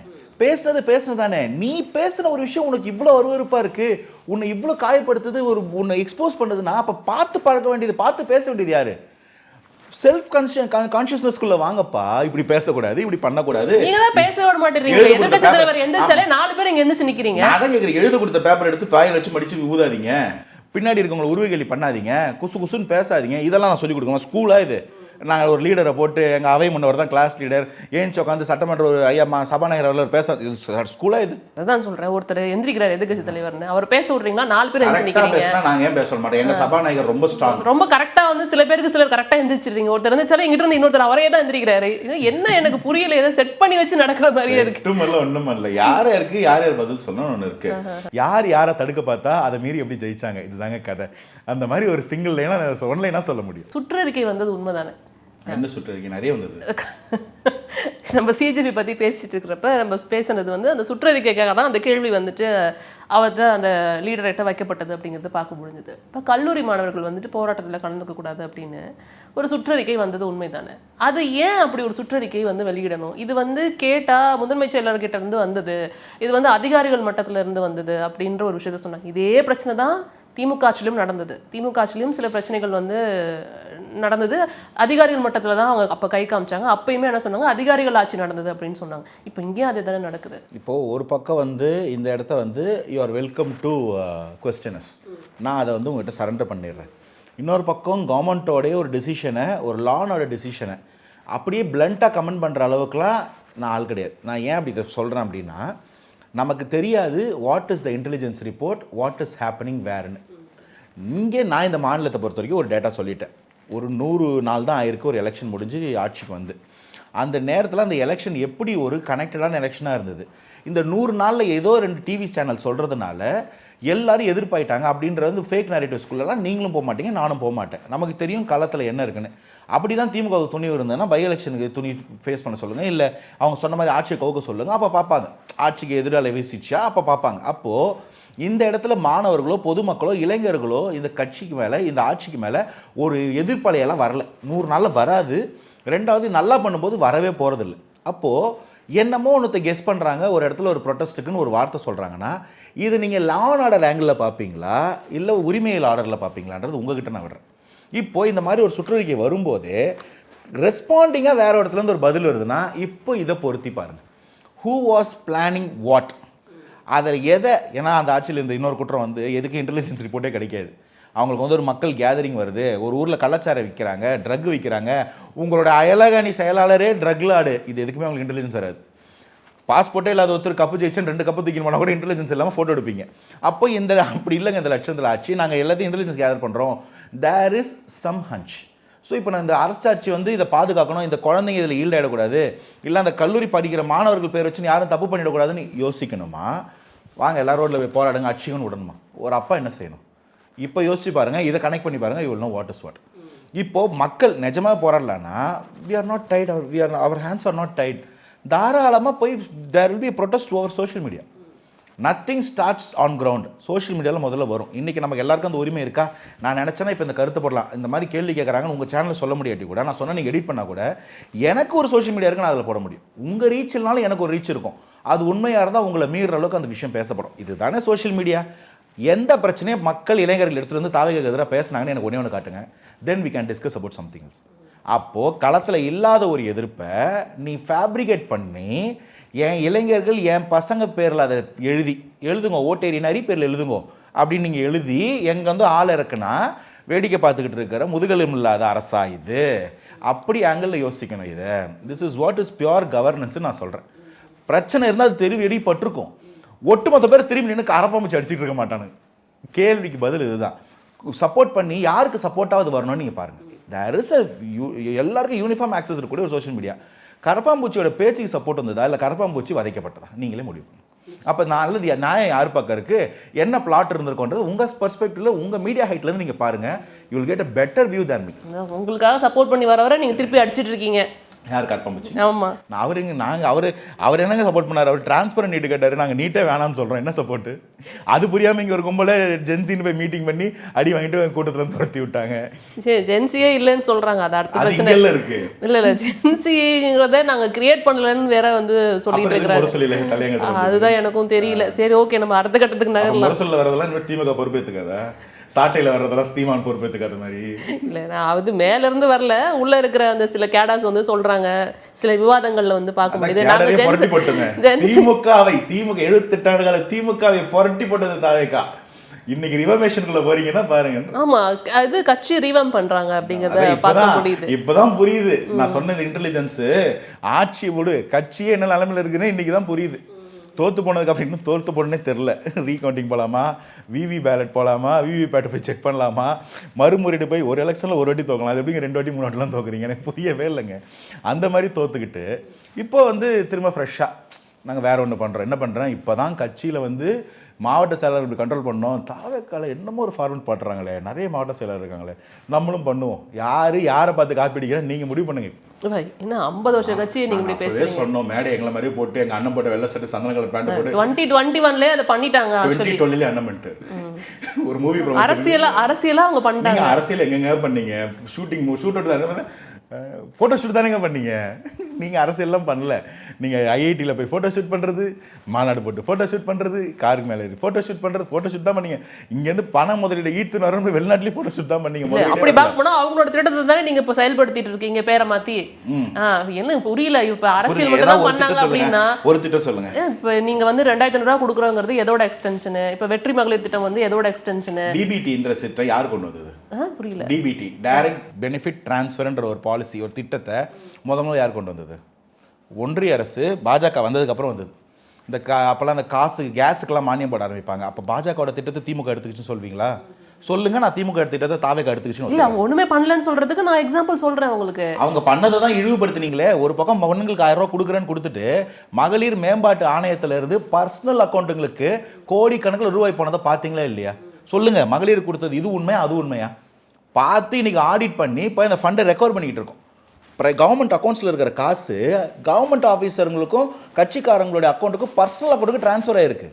பேசுனது தானே. நீ பேசுன ஒரு விஷயம் உனக்கு இவ்வளோ அருவருப்பாக இருக்குது, உன்னை இவ்வளோ காயப்படுத்துது, உன்னை எக்ஸ்போஸ் பண்ணுதுன்னா அப்போ பார்த்து பழக வேண்டியது, பார்த்து பேச வேண்டியது யார்? செல்ஃப் கான்ஷியஸ்னஸ்க்குள்ள வாங்கப்பா. இப்படி பேசக்கூடாது, இப்படி பண்ணக்கூடாது. நீங்க தான் பேச விட மாட்டீங்க. எதிர்க்கட்சி தலைவர் எந்திரச்சாலே 4 பேர் இங்க எந்திரச்சு நிக்கிறீங்க. நான் தான் கேக்குறேன், எழுத கொடுத்த பேப்பர் எடுத்து வாயில வச்சு மடிச்சு ஊதாதீங்க, பின்னாடி இருக்கவங்களை உருவகேலி பண்ணாதீங்க, குசுன்னு பேசாதீங்க. இதெல்லாம் நான் சொல்லி கொடுக்கணும். ஸ்கூலா இது? நாங்கள் ஒரு லீடரை போட்டு எங்கள் அவை முன்னவர் தான் கிளாஸ் லீடர், ஏஞ்சி உட்காந்து சட்டமன்ற ஒரு ஐயா சபாநாயகர் அவர்கள் பேச ஸ்கூலா இது? அதான் சொல்கிறேன், ஒருத்தர் எந்திரிக்கிறார் எதிர்க்கட்சி தலைவர்னு, அவர் பேச விட்றீங்களா? 4 பேர் எந்திரிச்சு நிற்கிறீங்க. நாங்கள் ஏன் பேச மாட்டோம்? எங்கள் சபாநாயகர் ரொம்ப ஸ்ட்ராங், ரொம்ப கரெக்டாக வந்து சில கரெக்டாக எந்திரிச்சிருக்கீங்க. ஒருத்தர் இருந்துச்சாலும் இங்கிட்ட இருந்து இன்னொருத்தர் அவரே தான் எந்திரிக்கிறாரு. என்ன எனக்கு புரியல, ஏதோ செட் பண்ணி வச்சு நடக்கிற மாதிரியே இருக்கு. ஒன்றும் இல்லை, யார் யாருக்கு யார் பதில் சொன்னோன்னு ஒன்று இருக்கு. யாரை தடுக்க பார்த்தா அதை மீறி எப்படி ஜெயிச்சாங்க, இதுதாங்க கதை. அந்த மாதிரி ஒரு சிங்கிள் லைனா ஒன்லைனா சொல்ல முடியும். சுற்றறிக்கை வந்தது உண்மைதானே? என்ன சுற்றறிக்கை? நிறைய வந்தது. நம்ம சிஜிபி பற்றி பேசிட்டு இருக்கிறப்ப நம்ம பேசுனது வந்து அந்த சுற்றறிக்கைக்காக தான் அந்த கேள்வி வந்துட்டு அவர்கிட்ட அந்த லீடர்கிட்ட வைக்கப்பட்டது அப்படிங்கிறது பார்க்க முடிஞ்சது. இப்போ கல்லூரி மாணவர்கள் வந்துட்டு போராட்டத்தில் கலந்துக்கக்கூடாது அப்படின்னு ஒரு சுற்றறிக்கை வந்தது உண்மைதானே? அது ஏன் அப்படி ஒரு சுற்றறிக்கை வந்து வெளியிடணும்? இது வந்து கேட்டால் முதன்மை செயலாளர்கிட்ட இருந்து வந்தது, இது வந்து அதிகாரிகள் மட்டத்தில் இருந்து வந்தது அப்படின்ற ஒரு விஷயத்த சொன்னாங்க. இதே பிரச்சனை தான் திமுக ஆட்சியிலும் நடந்தது. திமுக ஆட்சியிலும் சில பிரச்சனைகள் வந்து நடந்தது, அதிகாரிகள் மட்டத்தில் தான் அவங்க அப்போ கை காமிச்சாங்க. அப்பயுமே என்ன சொன்னாங்க, அதிகாரிகள் ஆட்சி நடந்தது அப்படின்னு சொன்னாங்க. இப்போ இங்கேயும் அதே தானே நடக்குது. இப்போது ஒரு பக்கம் வந்து இந்த இடத்த வந்து யூ ஆர் வெல்கம் டு கொஸ்டினஸ், நான் அதை வந்து உங்கள்கிட்ட சரண்டர் பண்ணிடுறேன். இன்னொரு பக்கம் கவர்மெண்ட்டோடைய ஒரு டெசிஷனை, ஒரு லானோட டெசிஷனை அப்படியே பிளண்ட்டாக கமெண்ட் பண்ணுற அளவுக்குலாம் நான் ஆள் கிடையாது. நான் ஏன் அப்படி சொல்கிறேன் அப்படின்னா, நமக்கு தெரியாது what is the intelligence report, what is happening வேர்னு. இங்கே நான் இந்த மாநிலத்தை பொறுத்த வரைக்கும் ஒரு டேட்டா சொல்லிட்டேன். ஒரு 100 நாள் தான் ஆயிருக்கு ஒரு எலெக்ஷன் முடிஞ்சு ஆட்சிக்கு வந்து. அந்த நேரத்தில் அந்த எலெக்ஷன் எப்படி ஒரு கனெக்டடான எலெக்ஷனாக இருந்தது. இந்த 100 நாளில் ஏதோ 2 டிவி சேனல் சொல்கிறதுனால எல்லாரும் எதிர்ப்பாயிட்டாங்க அப்படின்றது வந்து ஃபேக் நேரேட்டிவ்ஸ்குள்ளெல்லாம் நீங்களும் போக மாட்டீங்க, நானும் போக மாட்டேன். நமக்கு தெரியும் களத்தில் என்ன இருக்குன்னு. அப்படி தான் திமுக துணிவு இருந்ததுன்னா பை எலெக்ஷனுக்கு துணி ஃபேஸ் பண்ண சொல்லுங்கள், இல்லை அவங்க சொன்ன மாதிரி ஆட்சியை கவுக்க சொல்லுங்கள், அப்போ பார்ப்பாங்க. ஆட்சிக்கு எதிராக வீசிச்சா அப்போ பார்ப்பாங்க. அப்போது இந்த இடத்துல மாணவர்களோ பொதுமக்களோ இளைஞர்களோ இந்த கட்சிக்கு மேலே இந்த ஆட்சிக்கு மேலே ஒரு எதிர்ப்பலையெல்லாம் வரல. 100 நாளில் வராது. ரெண்டாவது நல்லா பண்ணும்போது வரவே போகிறதில்ல. அப்போது என்னமோ ஒன்றத்தை கெஸ் பண்ணுறாங்க, ஒரு இடத்துல ஒரு ப்ரொட்டஸ்ட்டுக்குன்னு ஒரு வார்த்தை சொல்கிறாங்கன்னா இது நீங்கள் லா அண்ட் ஆர்டர் ஆங்கிளில் பார்ப்பீங்களா இல்லை உரிமையில் ஆர்டரில் பார்ப்பீங்களான்றது உங்ககிட்ட நான் விடுறேன். இப்போது இந்த மாதிரி ஒரு சுற்றறிக்கை வரும்போதே ரெஸ்பாண்டிங்காக வேறு இடத்துலேருந்து ஒரு பதில் வருதுன்னா இப்போ இதை பொருத்தி பாருங்கள். Who was planning what? அதில் எதை, ஏன்னா அந்த ஆட்சியில் இருந்த இன்னொரு குற்றம் வந்து எதுக்கு இன்டெலிஜென்ஸ் ரிப்போர்ட்டே கிடைக்காது. அவங்களுக்கு வந்து ஒரு மக்கள் கேதரிங் வருது, ஒரு ஊரில் கள்ளச்சாரம் விற்கிறாங்க, ட்ரக் விற்கிறாங்க, உங்களோட அயலகணி செயலாளரே ட்ரக் லாடு, இது எதுக்குமே அவங்களுக்கு இன்டெலிஜென்ஸ் வராது. பாஸ்போர்ட்டே இல்லாத ஒருத்தர் கப்பு ஜெயிச்சு 2 கப்பு தூக்கி போனால் கூட இன்டெலிஜென்ஸ் இல்லாமல் ஃபோட்டோ எடுப்பீங்க. அப்போ இந்த அப்படி இல்லைங்க, இந்த லட்சத்தில் ஆட்சி நாங்கள் எல்லாத்தையும் இன்டெலிஜென்ஸ் கேதர் பண்ணுறோம். There is some hunch. So இப்போ நான் இந்த அரசாட்சி வந்து இதை பாதுகாக்கணும், இந்த குழந்தைங்க இதில் ஈல்டாயிடக்கூடாது, இல்லை அந்த கல்லூரி படிக்கிற மாணவர்கள் பேர் வச்சு யாரும் தப்பு பண்ணிடக்கூடாதுன்னு யோசிக்கணுமா? வாங்க எல்லா ரோட்டில் போய் போராடுங்க, அடிச்சிக்கணும்னு விடணுமா? ஒரு அப்பா என்ன செய்யணும்? இப்போ யோசிச்சு பாருங்கள், இதை கனெக்ட் பண்ணி பாருங்கள், you will know what is what. இப்போது மக்கள் நிஜமாக போராடலான்னா we are not tied, our hands are not tied. தாராளமாக போய் there will be protest over social media. Nothing starts on ground. Social மீடியாவில் முதல்ல வரும். இன்றைக்கி நமக்கு எல்லாருக்கும் அந்த உரிமை இருக்கா? நான் நினச்சேன்னா இப்போ இந்த கருத்து போடலாம், இந்த மாதிரி கேள்வி கேட்குறாங்கன்னு உங்கள் சேனலில் சொல்ல முடியாட்டி கூட நான் சொன்னால் நீங்கள் எடிட் பண்ணால் கூட எனக்கு ஒரு சோஷியல் மீடியா இருக்குது, நான் அதில் போட முடியும். உங்கள் ரீச் இல்லைனாலும் எனக்கு ஒரு ரீச் இருக்கும். அது உண்மையாக இருந்தால் உங்களை மீறுற அளவுக்கு அந்த விஷயம் பேசப்படும். இதுதானே சோஷியல் மீடியா. எந்த பிரச்சனையும் மக்கள் இளைஞர்கள் எடுத்துகிட்டு வந்து தாவேக்கு எதிராக பேசுனாங்கன்னு எனக்கு ஒன்று காட்டுங்க, then we can discuss about something else. அப்போது களத்தில் இல்லாத ஒரு எதிர்ப்பை நீ ஃபேப்ரிகேட் பண்ணி என் இளைஞர்கள் என் பசங்க பேரில் அதை எழுதுங்க, ஓட்டேரி நரி பேரில் எழுதுங்கோ அப்படின்னு நீங்கள் எழுதி எங்கே வந்து ஆள் இறக்குனா வேடிக்கை பார்த்துக்கிட்டு இருக்கிற முதுகெலும் இல்லாத அரசா இது? அப்படி ஆங்கிளில் யோசிக்கணும். இதை this is what is pure கவர்னன்ஸ்னு நான் சொல்கிறேன். பிரச்சனை இருந்தால் அது தெருவு எடிப்பட்டிருக்கும். ஒட்டுமொத்த பேர் திரும்பி நின்று அரப்பாம்பூச்சி அடிச்சுட்டு இருக்க மாட்டானுங்க. கேள்விக்கு பதில் இதுதான். சப்போர்ட் பண்ணி யாருக்கு சப்போர்ட்டாவது வரணும்னு நீங்கள் பாருங்கள். தேர் இஸ் எல்லாருக்கும் யூனிஃபார்ம் ஆக்சஸ் இருக்கக்கூடிய ஒரு சோஷியல் மீடியா. கரப்பாம்பூச்சியோட பேச்சுக்கு சப்போர்ட் வந்ததா இல்லை கரப்பாம்பூச்சி வதைக்கப்பட்டதா? நீங்களே முடிவு பண்ணுங்க. அப்போ நல்லது நியாயம் யார் பக்கம் இருக்குது, என்ன பிளாட் இருந்திருக்கோன்றது உங்கள் பெர்ஸ்பெக்டிவில் உங்கள் மீடியா ஹைட்லேருந்து நீங்கள் பாருங்கள். You will get a better view than me. உங்களுக்காக சப்போர்ட் பண்ணி வரவரை நீங்கள் திருப்பி அடிச்சிட்டு இருக்கீங்க. யார் கரப்பாம்பூச்சி? ஆமாம், அவர் என்னங்க சப்போர்ட் பண்ணார்? அவர் டிரான்ஸ்பர் நீட்டு கேட்டார், நாங்கள் நீட்டே வேணாம்னு சொல்கிறோம். என்ன சப்போர்ட்டு? அது புரியாமல் இங்கே ஒரு கும்பல ஜென்சின்னு போய் மீட்டிங் பண்ணி அடி வாங்கிட்டு கூட்டத்தில் துரத்தி விட்டாங்க. சரி, ஜென்சியே இல்லைன்னு சொல்கிறாங்க. அது அடுத்த பிரச்சனை இருக்கு. இல்லை ஜென்சிங்கிறத நாங்கள் கிரியேட் பண்ணலன்னு வேற வந்து சொல்லிட்டு இருக்கிறாங்க. அதுதான் எனக்கும் தெரியல. சரி, ஓகே, நம்ம அடுத்த கட்டத்துக்கு நகரலாம். சொல்ல வரதெல்லாம் திமுக பொறுப்பேற்றுக்காத, சாட்டையில் வர்றதெல்லாம் ஸ்தீமான் பொறுப்பேற்றுக்காத மாதிரி இல்லை. நான் அது மேலேருந்து வரல, உள்ளே இருக்கிற அந்த சில கேடாஸ் வந்து சொல்கிறாங்க, சில விவாதங்களில் வந்து பார்க்க முடியுது. நாங்கள் திமுக 78 ஆண்டுகால திமுகவை புரட்டி போட்டது தாவேக்கா. இன்னைக்கு ரிவர்மேஷனுக்குள்ள போறீங்கன்னா பாருங்க. ஆமா, அது கட்சி ரிவம் பண்றாங்க அப்படிங்கறத பார்க்க முடியுது. இப்பதான் புரியுது நான் சொன்னது. இன்டெலிஜென்ஸ் ஆட்சி விடு, கட்சியே என்ன நிலைமையில இருக்குன்னு இன்னைக்கு தான் புரியுது. தோற்று போனதுக்கு அப்புறம் இன்னும் தோற்று போனே தெரில. ரீகவுண்டிங் போகலாமா, விவி பேலட் போகலாமா, விவி பேட்டை போய் செக் பண்ணலாமா, மறுமுறையீடு போய் ஒரு எலெக்ஷனில் ஒரு வாட்டி தோக்கலாம், அது எப்படிங்க 2 வாட்டி 3 வாட்டிலாம் தோக்குறீங்க? எனக்கு புரியவே இல்லைங்க. அந்த மாதிரி தோற்றுக்கிட்டு இப்போ வந்து திரும்ப ஃப்ரெஷ்ஷாக நாங்கள் வேறு ஒன்று பண்ணுறோம். என்ன பண்ணுறோம்? இப்போ தான் கட்சியில் வந்து மாவட்ட செயலாளர் இப்படி கண்ட்ரோல் பண்ணோம். தாவேக்கால என்னமோ ஒரு ஃபார்மெட் பண்ணுறாங்களே, நிறைய மாவட்ட செயலாளர் இருக்காங்களே, நம்மளும் பண்ணுவோம். யாரை பார்த்து காப்பி அடிக்கிறேன் நீங்கள் முடிவு பண்ணுங்க. என்ன 50 வருஷம் கட்சி நீங்க இப்படி பேசுறீங்க? சொன்னோம் மேடை எங்களை மாதிரி போட்டு எங்க அண்ணன் போட்ட வெள்ளை சட்டை சந்தன கலர் பேண்ட் போட்டு 2021 அதை பண்ணிட்டாங்க. 2020 அண்ணன் பண்ணிட்டு ஒரு மூவி அரசியலா அவங்க பண்ணிட்டாங்க. அரசியல் எங்கங்க பண்ணீங்க? ஷூட் அவுட் தான், ஃபோட்டோ ஷூட் தானேங்க பண்ணீங்க. நீங்கள் அரசியல்லாம் பண்ணல. நீங்கள் ஐஐடியில் போய் ஃபோட்டோ ஷூட் பண்ணுறது, மாநாடு போட்டு ஃபோட்டோ ஷூட் பண்ணுறது, காருக்கு மேலே ஃபோட்டோ ஷூட் பண்ணுறது, ஃபோட்டோ ஷூட் தான் பண்ணீங்க. இங்கேருந்து பணம் முதலீடு ஈர்த்து வரும் வெளிநாட்டிலேயும் ஃபோட்டோ ஷூட் தான் பண்ணீங்க. அப்படி பார்க்க போனால் அவங்களோட திட்டத்தை தானே நீங்கள் இப்போ செயல்படுத்திட்டு இருக்கீங்க, பேரை மாற்றி. என்ன புரியல? இப்போ அரசியல் மட்டும் தான் பண்ணாங்க அப்படின்னா ஒரு திட்டம் சொல்லுங்க. இப்போ நீங்கள் வந்து 2500 ரூபா கொடுக்குறோங்கிறது எதோட எக்ஸ்டென்ஷனு? இப்போ வெற்றி மகளிர் திட்டம் வந்து எதோட எக்ஸ்டென்ஷனு? டிபிடின்ற திட்டம் யார் கொண்டு வந்தது? புரியல. டிபிடி, டைரக்ட் பெனிஃபிட் டிரான்ஸ்ஃபர்ன்ற ஒரு பாலிசி, ஒரு திட்டத்தை முதல்ல யார் கொண்டு வந்தது? ஒன்றிய அரசு. பாஜக வந்ததுக்கப்புறம் வந்தது. இந்த அப்போல்லாம் அந்த காசு கேஸுக்கெல்லாம் மானியம் போட ஆரம்பிப்பாங்க. அப்போ பாஜகவோட திட்டத்தை திமுக எடுத்துக்கிச்சுன்னு சொல்வீங்களா? சொல்லுங்க, நான் திமுக எடுத்துக்கிட்டதை தாவேக்கா எடுத்துக்கிச்சுன்னு இல்ல அவங்க ஒண்ணுமே பண்ணலன்னு சொல்றதுக்கு நான் எக்ஸாம்பிள் சொல்றேன் உங்களுக்கு. அவங்க பண்ணதை தான் இழிவுபடுத்தினீங்களே. ஒரு பக்கம் பொண்ணுங்களுக்கு 1000 ரூபாய் கொடுக்குறேன்னு கொடுத்துட்டு மகளிர் மேம்பாட்டு ஆணையத்துல இருந்து பர்சனல் அக்கௌண்ட்டுங்களுக்கு கோடிக்கணக்கில் ரூபாய் போனதை பார்த்தீங்களா இல்லையா? சொல்லுங்க, மகளிர் கொடுத்தது இது உண்மையா அது உண்மையா? பார்த்து இன்னைக்கு ஆடிட் பண்ணி இப்போ இந்த ஃபண்டை ரெக்கவர் பண்ணிக்கிட்டு இருக்கோம். கவர்மெண்ட் அக்கௌண்ட்ஸில் இருக்கிற காசு கவர்மெண்ட் ஆஃபீஸருங்களுக்கும் கட்சிக்காரங்களுடைய அக்கௌண்ட்டுக்கும் பர்சனல் அக்கௌண்ட்டுக்கு ட்ரான்ஸ்ஃபர் ஆயிருக்கு.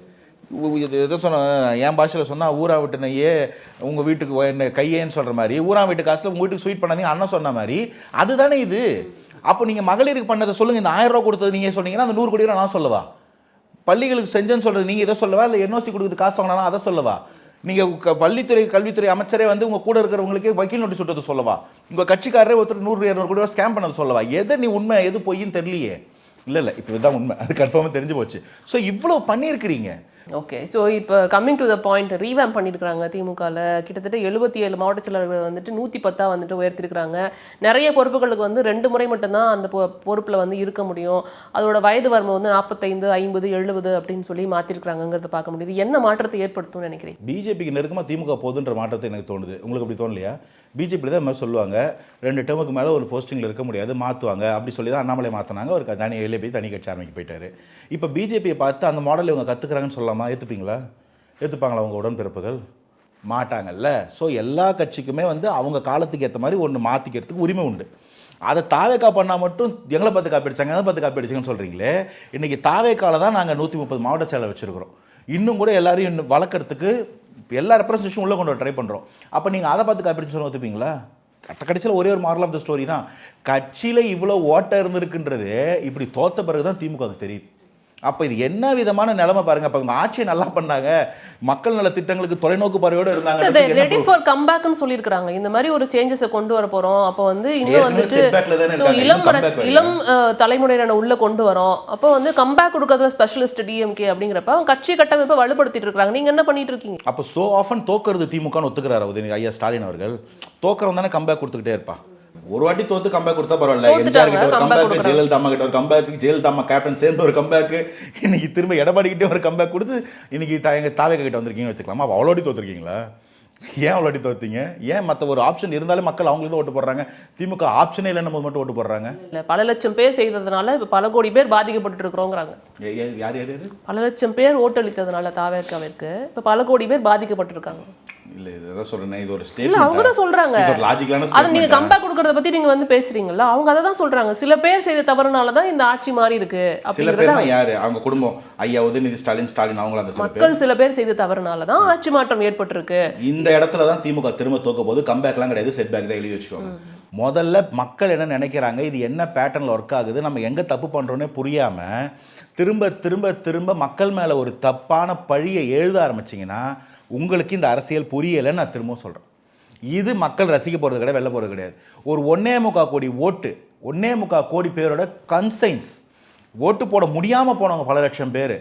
இது எதை சொன்ன என் பாஷையில் சொன்னால் ஊரா விட்டுனையே உங்கள் வீட்டுக்கு என்ன கையேன்னு சொல்கிற மாதிரி, ஊரா வீட்டு காசில் உங்கள் வீட்டுக்கு ஸ்வீட் பண்ணாதீங்க அண்ணன் சொன்ன மாதிரி அதுதானே இது. அப்போ நீங்கள் மகளிருக்கு பண்ணதை சொல்லுங்கள். இந்த 1000 ரூபா கொடுத்தது நீங்கள் சொன்னீங்கன்னா அந்த 100 கோடி ரூபா நான் சொல்லவா? பள்ளிகளுக்கு செஞ்சேன்னு சொல்கிறது நீங்கள் எதை சொல்லவா? இல்லை என்ஓசி கொடுக்குறது காசு வாங்கினா அதை சொல்லவா? நீங்கள் பள்ளித்துறை கல்வித்துறை அமைச்சரே வந்து உங்கள் கூட இருக்கிறவங்களுக்கே வக்கீல் நோட்டீஸ் விட்டது சொல்லவா? உங்கள் கட்சிக்காரரே ஒருத்தர் 100-200 கோடி ரூபா ஸ்கேம் பண்ணது சொல்லவா? எதை நீ உண்மை எது பொய்ன்னு தெரியலையே. இல்லை இப்போ இதுதான் உண்மை, அது கன்ஃபார்மாக தெரிஞ்சு போச்சு. ஸோ இவ்வளோ பண்ணியிருக்கிறீங்க. ஓகே, ஸோ இப்போ coming to the point, revamp பண்ணியிருக்காங்க திமுகவில். கிட்டத்தட்ட 77 மாவட்ட செயலர்கள் வந்துட்டு 110 வந்துட்டு உயர்த்திருக்கிறாங்க. நிறைய பொறுப்புகளுக்கு வந்து 2 முறை மட்டும்தான் அந்த பொறுப்பில் வந்து இருக்க முடியும். அதோட வயது வரம்பு வந்து 45, 50, 70 அப்படின்னு சொல்லி மாற்றிருக்கிறாங்கிறத பார்க்க முடியுது. என்ன மாற்றத்தை ஏற்படுத்தும்னு நினைக்கிறேன்? பிஜேபிக்கு நெருக்கமாக திமுக போகுதுன்ற மாற்றத்தை எனக்கு தோணுது. உங்களுக்கு அப்படி தோணலையா? பிஜேபி தான் மாதிரி சொல்லுவாங்க, 2 டேர்முக்கு மேலே ஒரு போஸ்டிங்கில் இருக்க முடியாது, மாற்றுவாங்க. அப்படி சொல்லி தான் அண்ணாமலை மாற்றினாங்க. ஒரு தனி போய் தனி கட்சி ஆரம்பிக்க போயிட்டாரு. இப்போ பிஜேபியை பார்த்து அந்த மாடல் இவங்க கற்றுக்குறாங்கன்னு சொல்லலாமா? ஏற்றுப்பீங்களா? ஏற்றுப்பாங்களா அவங்க உடன்பிறப்புகள்? மாட்டாங்கல்ல. ஸோ எல்லா கட்சிக்குமே வந்து அவங்க காலத்துக்கு ஏற்ற மாதிரி ஒன்று மாற்றிக்கிறதுக்கு உரிமை உண்டு. அதை தாவேக்கா பண்ணால் மட்டும் எங்களை பார்த்து காப்பி அடிச்சாங்க, எங்களை பார்த்து காப்பி அடிச்சாங்கன்னு சொல்கிறீங்களே. இன்றைக்கி தாவேக்காவில் தான் நாங்கள் 130 மாவட்ட செயலர் வச்சுருக்கிறோம். இன்னும் கூட எல்லாரையும் இன்னும் வளர்க்குறதுக்கு எல்லா ரெப்ரஸன்டேஷன் உள்ளே கொண்டு வர ட்ரை பண்ணுறோம். அப்போ நீங்கள் அதை பார்த்து காப்பி அடிச்சு சொல்ல ஒத்துப்பீங்களா? கடைசியில் ஒரே ஒரு மாரல் ஆஃப் த ஸ்டோரி தான். கட்சியில் இவ்வளோ ஓட்ட இருந்திருக்குன்றது இப்படி தோத்த பிறகு தான் திமுகவுக்கு தெரியுது. அப்போ இது என்ன விதமான நிலைமை பாருங்க. அப்போ அவங்க ஆட்சியை நல்லா பண்ணாங்க, மக்கள் நல திட்டங்களுக்கு தொலைநோக்கு பார்வையோடு இருந்தாங்க. ரெடி ஃபார் கம்பேக்னு சொல்லியிருக்காங்க. இந்த மாதிரி ஒரு சேஞ்சஸை கொண்டு வர போறோம். அப்போ வந்து இன்னும் வந்துட்டு இளம் தலைமுறையினர் உள்ள கொண்டு வரோம். அப்போ வந்து கம்பேக் கொடுக்கறதுல ஸ்பெஷலிஸ்ட் டிஎம்கே அப்படிங்கிறப்ப அவங்க கட்சி கட்டமைப்பை வலுப்படுத்திட்டு இருக்காங்க. நீங்க என்ன பண்ணிட்டு இருக்கீங்க? அப்போ சோ ஆஃபன் தோக்கிறது திமுகன்னு ஒத்துக்கிறாரு ஐயா ஸ்டாலின் அவர்கள். தோக்கிறவன் தானே கம்பேக் கொடுத்துக்கிட்டே இருப்பா. ஒரு வாட்டி தோத்து கம்பேக் கொடுத்தா பரவாயில்ல. எம்ஜிஆர் கிட்ட ஒரு கம்பேக், ஜெயலலிதா அம்மா கிட்ட ஒரு கம்பேக், ஜெயலலிதா அம்மா கேப்டன் சேர்ந்து ஒரு கம்பேக், இன்னைக்கு திரும்ப எடப்பாடி கிட்டே ஒரு கம்பேக் கொடுத்து இன்னைக்கு எங்க தாவேக்கா கிட்ட வந்திருக்கீங்கன்னு வச்சுக்கலாமா? அவ்வளோ வாட்டி தோத்துருக்கீங்களா? ஏன் அவ்வளோ வாட்டி தோத்தீங்க? ஏன் மற்ற ஒரு ஆப்ஷன் இருந்தாலும் மக்கள் அவங்களுக்கு தான் ஓட்டு போடுறாங்க. திமுக ஆப்ஷனே இல்லைன்னு மட்டும் ஓட்டு போடுறாங்க. இல்லை, பல லட்சம் பேர் செய்ததுனால இப்போ பல கோடி பேர் பாதிக்கப்பட்டு இருக்கிறோங்கிறாங்க. யார் யார் யார்? பல லட்சம் பேர் ஓட்டளித்ததுனால தாவேக்காவிற்கு இப்போ பல கோடி பேர் பாதிக்கப்பட்டிருக்காங்க. இல்ல இதுதான் சொல்றேன், இது ஒரு ஸ்டேட்மென்ட். இல்ல அவங்க தான் சொல்றாங்க. இது ஒரு லாஜிக்கலான ஸ்டேட்மென்ட். அது நீங்க கம்பேக் கொடுக்கறத பத்தி நீங்க வந்து பேசுறீங்கல்ல, அவங்க அத தான் சொல்றாங்க. சில பேர் செய்த தவறுனால தான் இந்த ஆட்சி மாறி இருக்கு அப்படிங்கறது. சில பேர் யாரு? அவங்க குடும்பம், ஐயா உதயநிதி ஸ்டாலின் அவங்க அந்த மக்கள் சில பேர் செய்த தவறுனால தான் ஆட்சி மாற்றம் ஏற்பட்டிருக்கு. இந்த இடத்துல தான் திமுக திரும்ப தோக்க போது. கம்பேக்லாம் கிடையாது, செட் பேக் தான் எழுதி வச்சுக்கோங்க. முதல்ல மக்கள் என்ன நினைக்கிறாங்க, இது என்ன பேட்டர்ன்ல ஒர்க் ஆகுது, நம்ம எங்க தப்பு பண்றோம்னே புரியாம திரும்ப திரும்ப திரும்ப மக்கள் மேல ஒரு தப்பான பழியை எழுத ஆரம்பிச்சிங்கன்னா உங்களுக்கு இந்த அரசியல் புரியலைன்னு நான் திரும்பவும் சொல்கிறேன். இது மக்கள் ரசிக்க போகிறது கிடையாது, வெளில போகிறது கிடையாது. ஒரு 1.25 கோடி ஓட்டு, 1.25 கோடி பேரோட கன்சைன்ஸ், ஓட்டு போட முடியாமல் போனவங்க பல லட்சம் பேர்.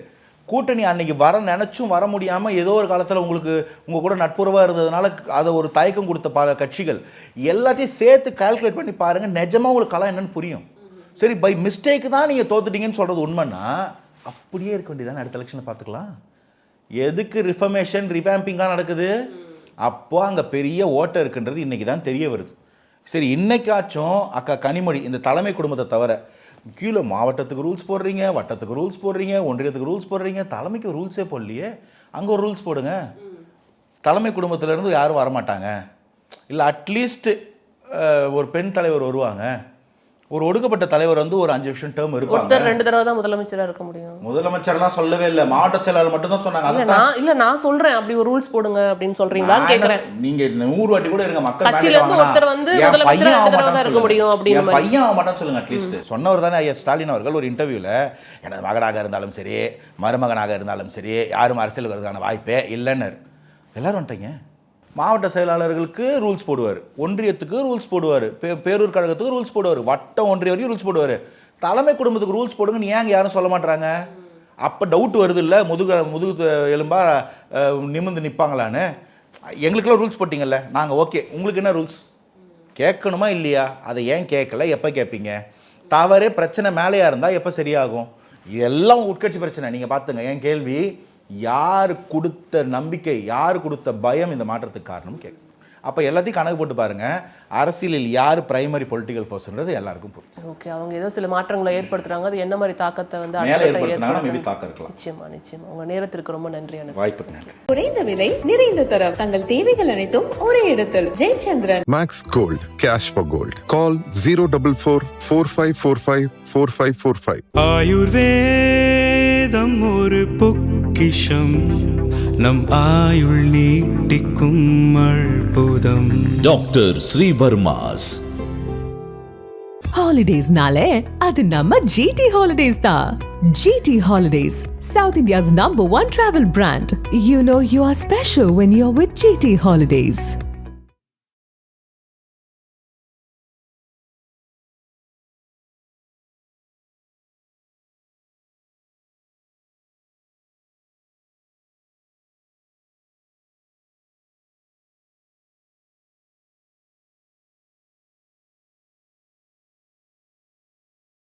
கூட்டணி அன்னைக்கு வர நினச்சும் வர முடியாமல் ஏதோ ஒரு காலத்தில் உங்களுக்கு உங்கள் கூட நட்புறவாக இருந்ததுனால அதை ஒரு தயக்கம் கொடுத்த பல கட்சிகள் எல்லாத்தையும் சேர்த்து கால்குலேட் பண்ணி பாருங்கள், நிஜமாக உங்களுக்கு கலாம் என்னன்னு புரியும். சரி, பை மிஸ்டேக்கு தான் நீங்கள் தோத்துட்டீங்கன்னு சொல்கிறது உண்மைன்னா அப்படியே இருக்க வேண்டியதானே, அடுத்த எலெக்ஷனை பார்த்துக்கலாம். எதுக்கு ரிஃபர்மேஷன் ரிவாம்பிங்காக நடக்குது? அப்போ அங்கே பெரிய ஓட்டம் இருக்குன்றது இன்றைக்கி தான் தெரிய வருது. சரி, இன்னைக்காச்சும் அக்கா கனிமொழி இந்த தலைமை குடும்பத்தை தவிர கீழே மாவட்டத்துக்கு ரூல்ஸ் போடுறீங்க, வட்டத்துக்கு ரூல்ஸ் போடுறீங்க, ஒன்றியத்துக்கு ரூல்ஸ் போடுறீங்க, தலைமைக்கு ரூல்ஸே போடலையே. அங்கே ஒரு ரூல்ஸ் போடுங்க. தலைமை குடும்பத்திலேருந்து யாரும் வரமாட்டாங்க, இல்லை அட்லீஸ்ட் ஒரு பெண் தலைவர் வருவாங்க. ஒரு ஒடுக்கப்பட்ட தலைவர் வந்து ஒரு 5 வருஷம் டேர்ம் இருப்பாங்க. 2 தடவை தான் முதலமைச்சராக இருக்க முடியும். முதலமைச்சர்லாம் சொல்லவே இல்லை, மாவட்ட செயலாளர் மட்டும் தான் சொன்னாங்க. நான் சொல்றேன், அப்படி ஒரு ரூல்ஸ் போடுங்க அப்படின்னு சொல்றீங்களான்னு கேக்குறேன். நீங்க 100 வாட்டி கூட இருங்க, மக்கள் கட்சியில இருந்து ஒருத்தர் வந்து முதலமைச்சரா 2 தடவை தான் இருக்க முடியும் அப்படின்னு பையன் ஆக மாட்டான்னு சொல்லுங்க. அட்லீஸ்ட் சொன்னவர் தானே ஐயா ஸ்டாலின் அவர்கள் ஒரு இன்டர்வியூல, எனது மகனாக இருந்தாலும் சரி மருமகனாக இருந்தாலும் சரி யாரும் அரசியலுக்கு வரதுக்கான வாய்ப்பே இல்லைன்னு. எல்லாரும் வந்துட்டீங்க. மாவட்ட செயலாளர்களுக்கு ரூல்ஸ் போடுவார், ஒன்றியத்துக்கு ரூல்ஸ் போடுவார், பேரூர் கழகத்துக்கு ரூல்ஸ் போடுவார், வட்டம் ஒன்றிய வரைக்கும் ரூல்ஸ் போடுவார். தலைமை குடும்பத்துக்கு ரூல்ஸ் போடுங்கன்னு ஏங்க யாரும் சொல்ல மாட்டாங்க? அப்போ டவுட் வருது இல்லை, முதுகு எலும்பா நிமிர்ந்து நிற்பாங்களான்னு. எங்களுக்கெல்லாம் ரூல்ஸ் போட்டிங்கல்ல, நாங்கள் ஓகே, உங்களுக்கு என்ன ரூல்ஸ் கேட்கணுமா இல்லையா? அதை ஏன் கேட்கல, எப்போ கேட்பீங்க? தவறே பிரச்சனை மேலேயா இருந்தால் எப்போ சரியாகும்? எல்லாம் உட்கட்சி பிரச்சனை. நீங்கள் பார்த்துங்க, என் கேள்வி யார் கொடுத்த நம்பிக்கை, யார் கொடுத்த பயம் இந்த மாற்றத்துக்கு காரணம் கேட்கும். அப்போ எல்லாத்தையும் கணக்கு போட்டு பாருங்க, அரசியலில் யார் பிரைமரி பொலிட்டிக்கல் ஃபோர்ஸ்ன்றது எல்லாருக்கும் புரியும். ஓகே, அவங்க ஏதோ சில மாற்றங்களை ஏற்படுத்துறாங்க, அது என்ன மாதிரி தாக்கத்தை வந்து மேலே ஏற்படுத்தினாங்கன்னா மேபி தாக்கம் இருக்கலாம். நிச்சயமா. உங்க நேரத்திற்கு ரொம்ப நன்றி. வாய்ப்புக்கு நன்றி. குறைந்த விலை நிறைந்த தரம் தங்கள் தேவைகள் அனைத்தும் ஒரே இடத்தில். Jayachandran. Max Gold, cash for gold. Call 044-4545-4545. ஆயுர்வேதம் ஒரு பொக்கிஷம், நம் ஆயுள் நீட்டிக்கும் அற்புதம். Doctor Srivarma's. Holidays nale adu namma GT Holidays da. GT Holidays, South India's #1 travel brand. You know you are special when you're with GT Holidays.